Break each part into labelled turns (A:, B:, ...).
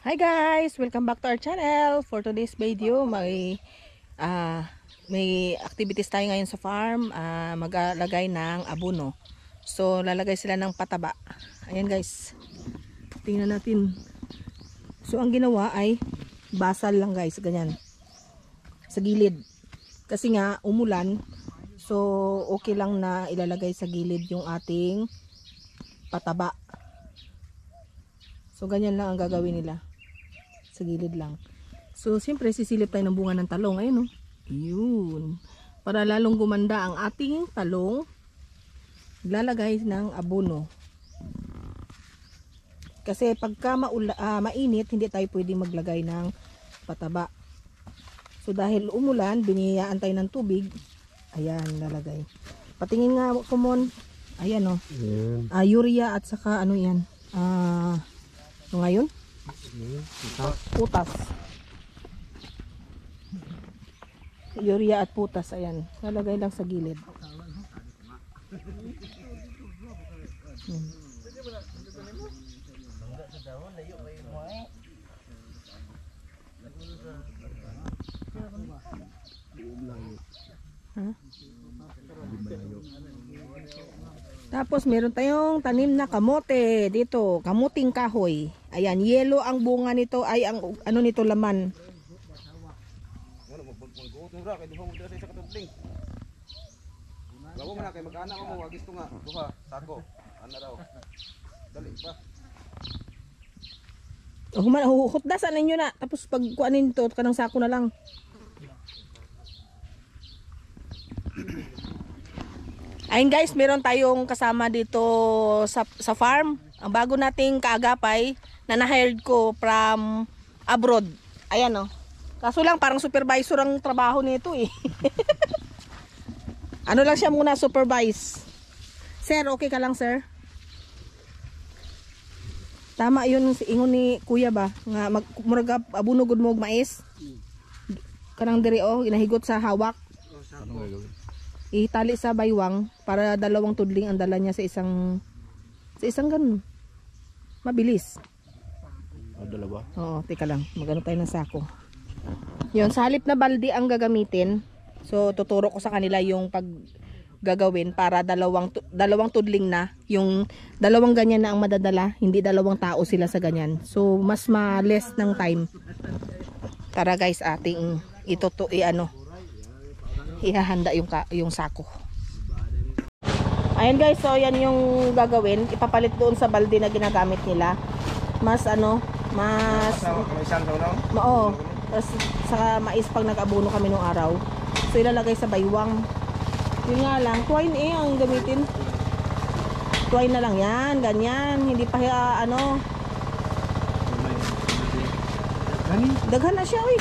A: Hi guys! Welcome back to our channel. For today's video, may activities tayo ngayon sa farm. Maglalagay ng abono. So, lalagay sila ng pataba. Ayan guys. Tingnan natin. So, ang ginawa ay basal lang guys. Ganyan. Sa gilid. Kasi nga, umulan. So, okay lang na ilalagay sa gilid yung ating pataba. So, ganyan lang ang gagawin nila. Sa gilid lang. So, siyempre, sisilip tayo ng bunga ng talong. Ayun, oh. Yun. Para lalong gumanda ang ating talong, lalagay ng abono. Kasi pagka mainit, hindi tayo pwedeng maglagay ng pataba. So, dahil umulan, biniyayaan tayo ng tubig. Ayan, lalagay. Patingin nga, kumon. Ayan, oh. Urea at saka, ano yan? Ano ngayon? Putas. Urea at putas, ayan. Lalagay lang sa gilid. Tapos meron tayong tanim na kamote dito, kamuting kahoy. Ayan, yellow ang bunga nito, ay ang ano nito laman. Hutdasan ninyo na, tapos pag kuanin to kanang sako na lang. Ayun guys, meron tayong kasama dito sa farm. Ang bago nating kaagapay na na-hired ko from abroad. Ayan, oh. Kaso lang parang supervisor ang trabaho nito eh. Ano lang siya muna, supervise. Sir, okay ka lang sir? Tama yun si ingon ni kuya ba? Nga murag abunugod mo og mais. Kanang diri oh, inahigot sa hawak. Itali sa baywang para dalawang tudling ang dala niya sa isang ganun. Mabilis.
B: Dalawa?
A: Oo, teka lang. Magano tayo ng sako. Yun, sa halip na balde ang gagamitin. So, tuturo ko sa kanila yung pag gagawin para dalawang tudling na. Yung dalawang ganyan na ang madadala. Hindi dalawang tao sila sa ganyan. So, mas ma-less ng time. Tara guys, ating ihahanda yung sako. Ayan guys, so yan yung gagawin. Ipapalit doon sa balde na ginagamit nila. Mas oo. Tapos sa mais pag nag-abono kami nung araw. So ilalagay sa baywang. Yun nga lang, twine ang gamitin. Twine na lang yan, ganyan. Hindi pa daghan na siya, uy.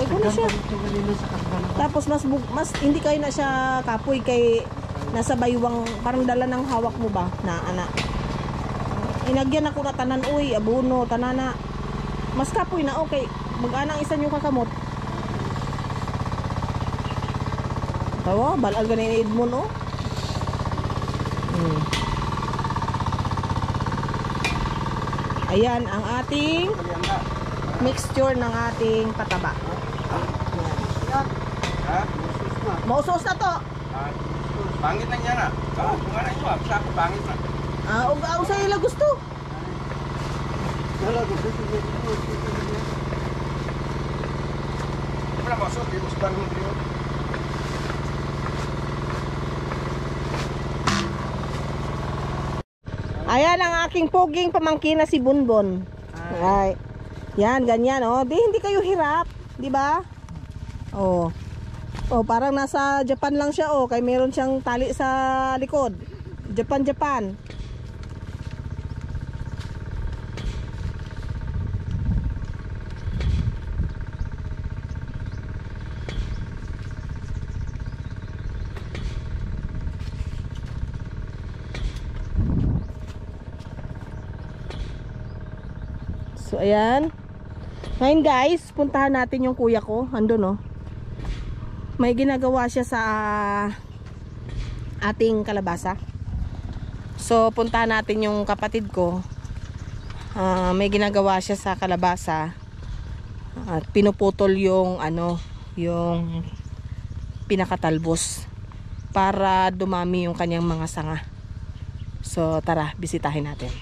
A: Daghan na siya. Tapos mas hindi kayo na siya kapoy kay nasa baywang, parang dala ng hawak mo ba na anak. Inagyan ako na tanan, uy, abono, tanana. Mas kapoy na okay. Mag-anang isa yung kakamot. Tawa, balal ganin Edmond, oh. Ayan ang ating mixture ng ating pataba. Mausos na to.
B: Pangit na niya na. Kung ano ito, sa ako pangit na.
A: Ugaw sa ila gusto.
B: Wala masok, di mo sa bangon rin.
A: Ayan ang aking poging pamangkin na si Bunbon. Ay. Yan, ganyan, oh. Hindi kayo hirap, di ba? Oh. Oh, parang nasa Japan lang siya, oh. Kaya meron siyang tali sa likod. Japan. So, ayan. Ngayon guys, puntahan natin yung kuya ko. Andun, oh. May ginagawa siya sa ating kalabasa. So puntahan natin yung kapatid ko. may ginagawa siya sa kalabasa at pinuputol yung ano, yung pinakatalbos para dumami yung kanyang mga sanga. So tara, bisitahin natin.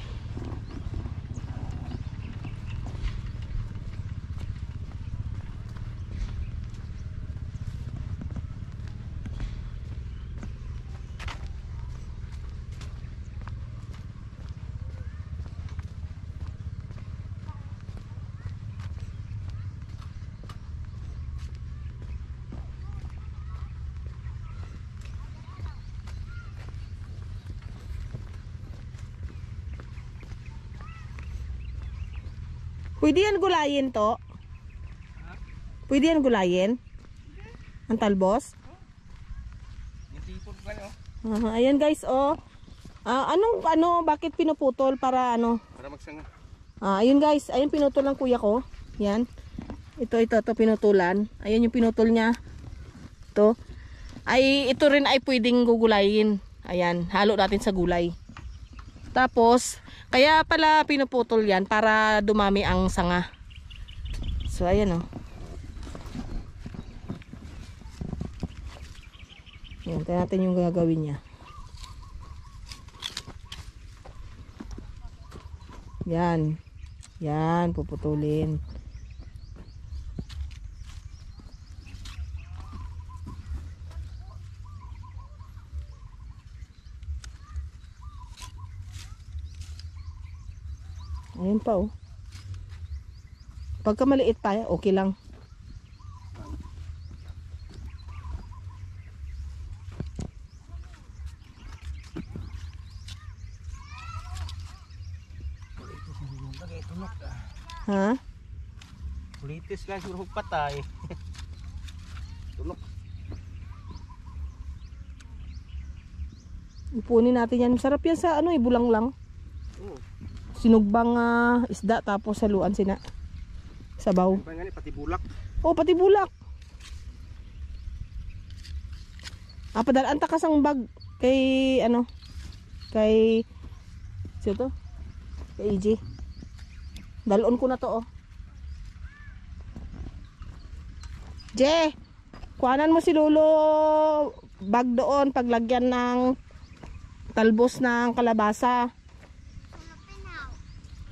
A: Pwede yan gulayin to? Pwede yan gulayin? Ang talbos?
B: Itipon ka nyo.
A: Ayan guys, oh. Bakit pinuputol para ano?
B: Para magsanga.
A: Ayun guys, ayun pinutol ng kuya ko. Yan. Ito pinutulan. Ayun yung pinutol niya. Ito. Ito rin ay pwedeng gugulayin. Ayan, halo natin sa gulay. Tapos, kaya pala pinuputol yan para dumami ang sanga. So, ayan o. Yan, tayo natin yung gagawin niya. Yan. Yan, puputulin. Ayun pa oh. Pagka maliit pa, okay lang. Ha?
B: Kulitis lang siguro patay. Tulok.
A: Ipunin natin yan. Sarap yan sa ano, bulang lang.
B: Oo.
A: Sinugbang isda tapos saluan sina. Sabaw.
B: Pati bulak.
A: Oh, pati bulak. Padalaan ta kasang bag kay ano? Kay sino to? Kay EJ. Dalon ko na to oh. Je, kuhanan mo si Lolo bag doon paglagyan ng talbos ng kalabasa.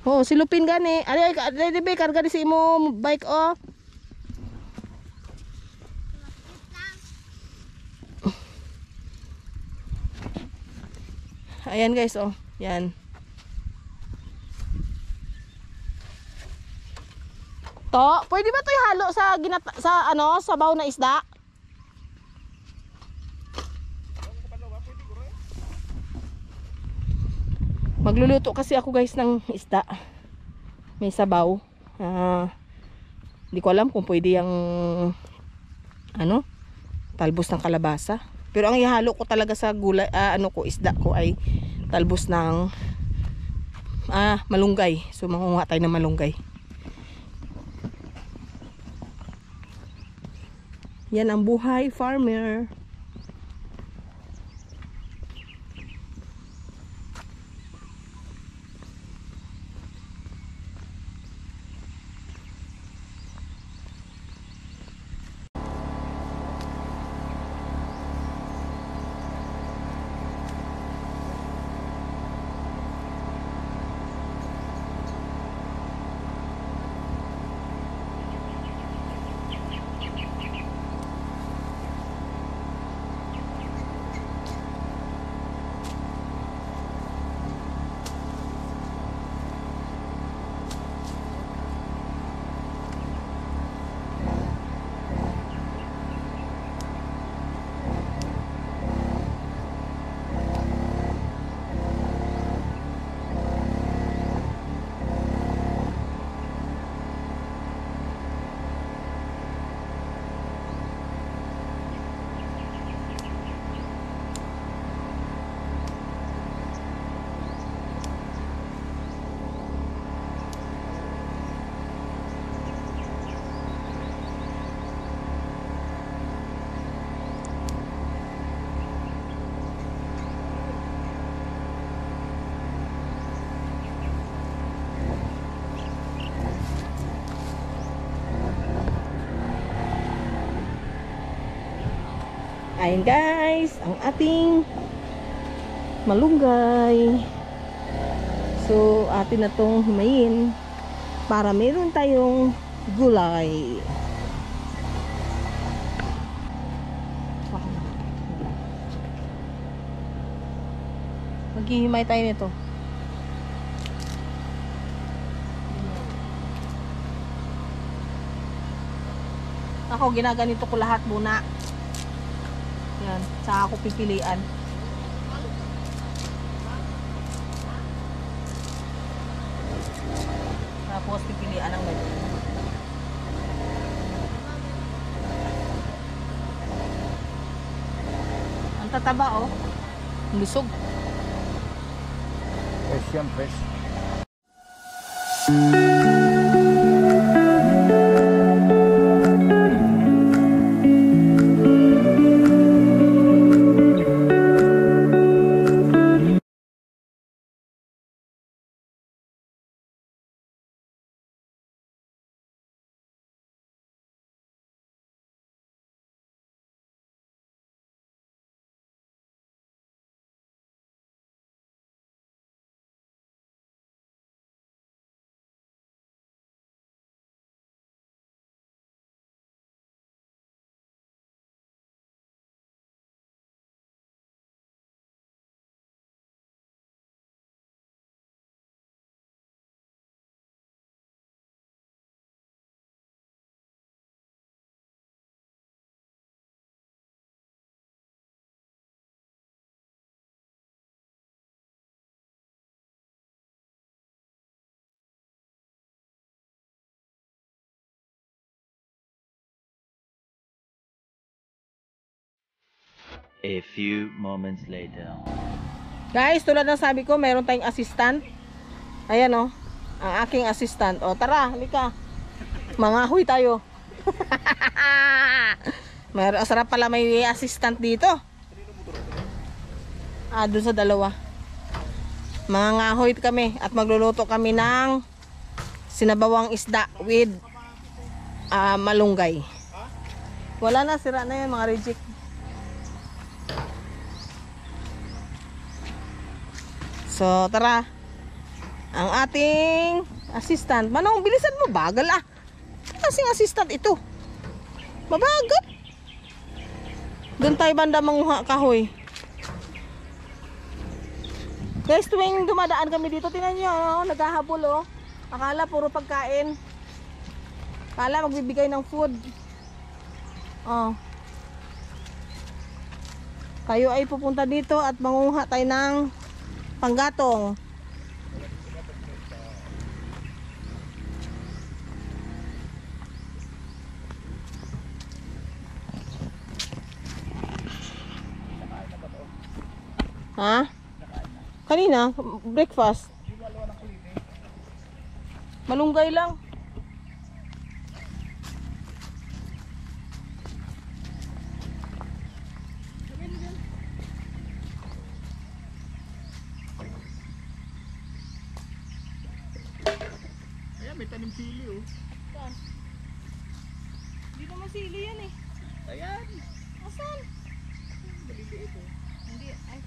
A: Oh, silupin gani. Ari be karga di si imo bike oh. Ayan guys oh. Yan. To, pwede ba 'to ihalo sa sabaw na isda? Magluluto kasi ako guys ng isda. May sabaw. Hindi ko alam kung pwede yung talbos ng kalabasa. Pero ang ihalo ko talaga sa gulay, isda ko ay talbos ng malunggay. So mangunguha tayo ng malunggay. Yan ang buhay farmer. Ayun guys, ang ating malunggay. So, atin na tong himayin para meron tayong gulay. Maghihimay tayo nito. Ako, ginaganito ko lahat muna. Yan, saka ako pipilian. Tapos pipilian ang ganyan. Ang tataba oh. Lusog.
B: Fresh yan, fresh.
C: A few moments later.
A: Guys, tulad ng sabi ko, meron tayong assistant. Ayan oh, ang aking assistant. O tara, halika. Mangahoy tayo. Sarap pala may assistant dito. Doon sa dalawa. Mangangahoy kami at magluluto kami ng sinabawang isda with malunggay. Wala na, sira na yan mga reject. So, tara. Ang ating assistant. Manong, bilisan mo. Bagal ah. Kasing assistant ito. Mabagal. Doon tayo banda manguha kahoy. Guys, tuwing dumadaan kami dito, tingnan nyo, oh, naghahabol oh. Akala puro pagkain. Akala magbibigay ng food. Oh. Kayo ay pupunta dito at manguha tayo ng panggatong. Ha? Kanina, breakfast. Malunggay lang.
B: Ayan, may tanim sili oh.
A: Saan? Hindi naman sili yan eh.
B: Ayan.
A: Asan?
B: Maliliit oh.
A: Hindi, ay.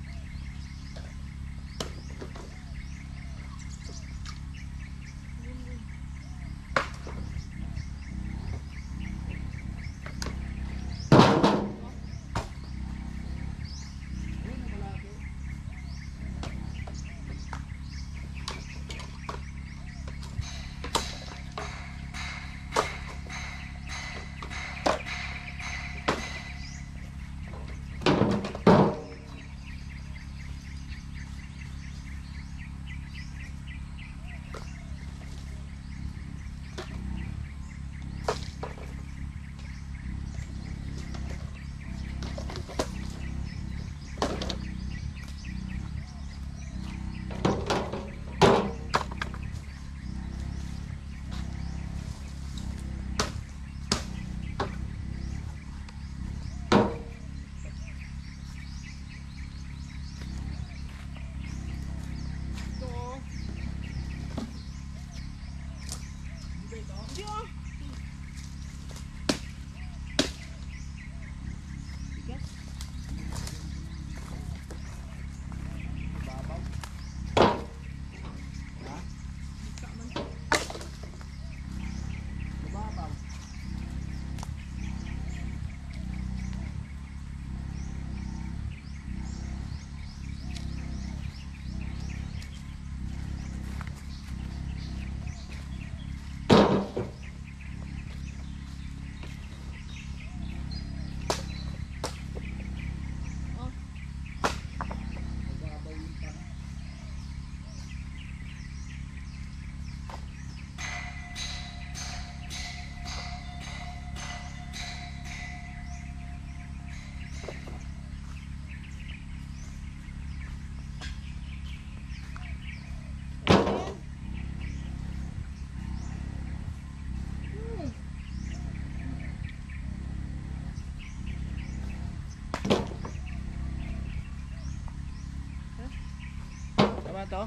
B: to?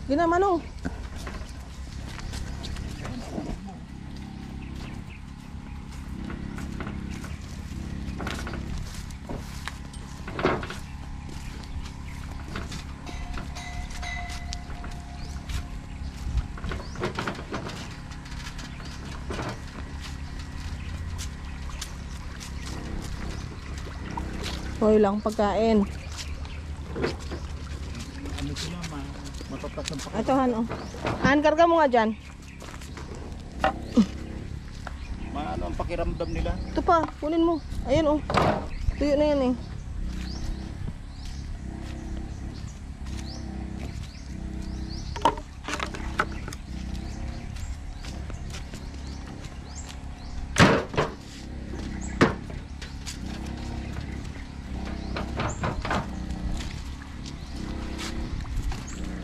A: Ginamanong. Hoy lang pagkain.
B: Ano sila, matatas ng
A: Ito Han, oh. Han, karga mo nga dyan.
B: Ano ang pakiramdam nila?
A: Ito pa, kunin mo. Ayan, oh. Tuyo na yan eh.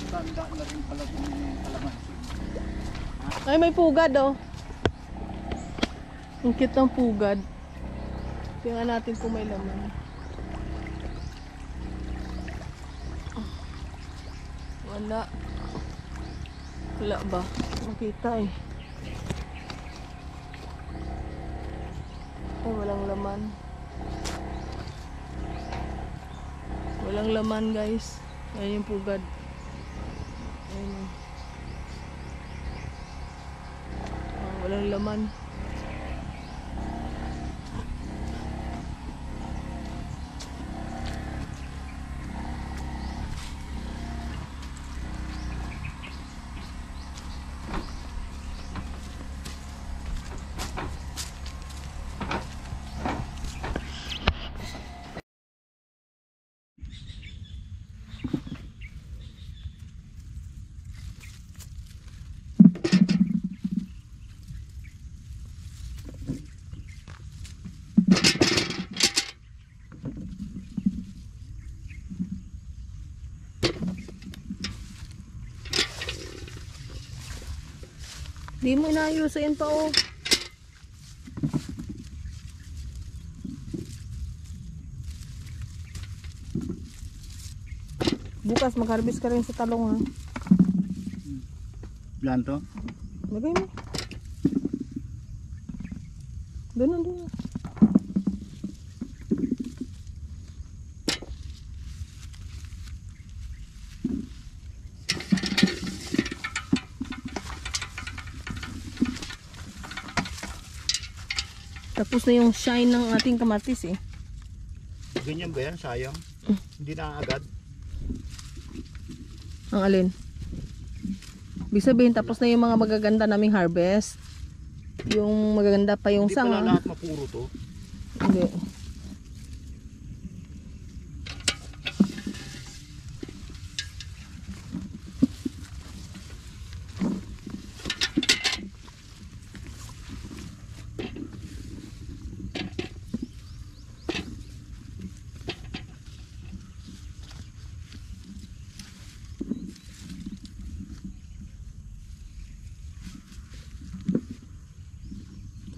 B: Tanda na rin pala kung kalamansi.
A: Ay, may pugad, oh. Ang cute ng pugad. Tingnan natin kung may laman. Wala. Wala ba? Makita eh. Ay, walang laman. Walang laman, guys. Ayan yung pugad. Ayan. Walang laman. Di mo inaayusin pa, oh. Bukas mag-harvest ka rin sa talong, ha.
B: Yan to?
A: Lagay mo. Doon, doon. Tapos na yung shine ng ating kamatis eh.
B: Ganyan ba yan? Sayang. Hindi na agad.
A: Ang alin? Ibig sabihin tapos na yung mga magaganda naming harvest. Yung magaganda pa yung
B: Hindi pala
A: sanga.
B: lahat mapuro to.
A: Hindi.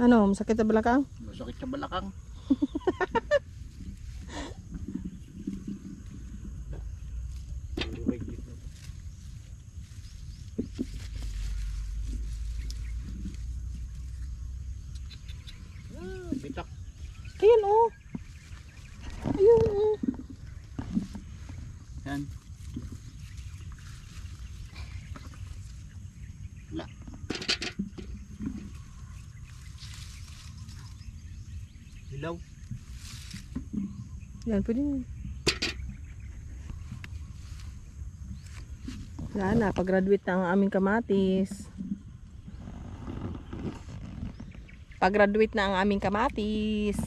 A: Ano, masakit sa balakang?
B: Masakit sa balakang. Bitak.
A: Ayun oh. Ayun oh.
B: Yan. Wala. Hilaw.
A: Yan, pwede mo. Yan na, pag-graduate na ang aming kamatis. Pag-graduate na ang aming kamatis.